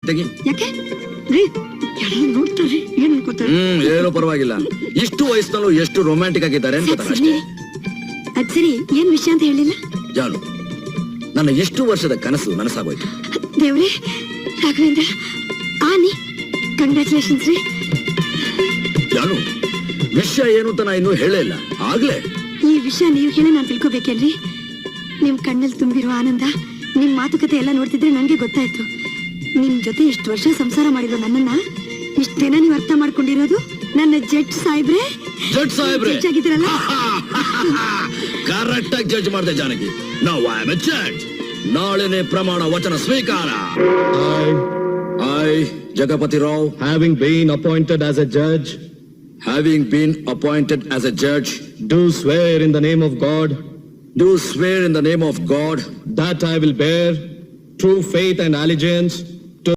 ತೆಗಿ. ಯಾಕೆ ರೀ ಯಾರು ನೋಡ್ತಾರೆ ಏನ್ ಅನ್ಕೋತಾರೆ? ಏನೋ ಪರವಾಗಿಲ್ಲ. ಇಷ್ಟು ವಯಸ್ಸಿನಲ್ಲೂ ಎಷ್ಟು ರೊಮ್ಯಾಂಟಿಕ್ ಆಗಿದ್ದಾರೆ ಅಂತ ಅಷ್ಟೇ. ಅದ್ ಸರಿ, ಏನ್ ವಿಷಯ ಅಂತ ಹೇಳಿಲ್ಲ? ಜಾನು, ನನ್ನ ಎಷ್ಟು ವರ್ಷದ ಕನಸು ನನಸಾಗೋಯ್ತು. ದೇವ್ರೆ, ರಾಘವೇಂದ್ರ ಆನಿ ಕಂಗ್ರಾಚುಲೇಷನ್ಸ್ ರೀ. ಜಾನು, ವಿಷಯ ಏನು ಅಂತ ನಾ ಇನ್ನೂ ಹೇಳೇ ಇಲ್ಲ. ಆಗ್ಲೇ ಈ ವಿಷಯ ನೀವು ಹೇಳಿ ನಾನು ತಿಳ್ಕೊಬೇಕೇನ್ರಿ? ನಿಮ್ ಕಣ್ಣಲ್ಲಿ ತುಂಬಿರುವ ಆನಂದ, ನಿಮ್ ಮಾತುಕತೆ ಎಲ್ಲ ನೋಡ್ತಿದ್ರೆ ನಂಗೆ ಗೊತ್ತಾಯ್ತು. ನಿಮ್ ಜೊತೆ ಇಷ್ಟು ವರ್ಷ ಸಂಸಾರ ಮಾಡಿರೋ ನನ್ನನ್ನ ಇಷ್ಟ ದಿನ ನೀವು ಅರ್ಥ ಮಾಡ್ಕೊಂಡಿರೋದು ನನ್ನ ಜಡ್ಜ್ ಸಾಹೇಬ್ರೆ ಆಗಿದ್ರಲ್ಲ. ಕರೆಕ್ಟ್ ಆಗಿ ಜಡ್ಜ್ ಮಾಡಿದೆ ಜಾನಕಿ. ನಾವು ಐ ಆಮ್ ಎ ಜಡ್ಜ್. ನಾಳೆನೆ ಪ್ರಮಾಣ ವಚನ ಸ್ವೀಕಾರ. I, Jagapati Rao, having been appointed as a judge, do swear in the name of God that I will bear true faith and allegiance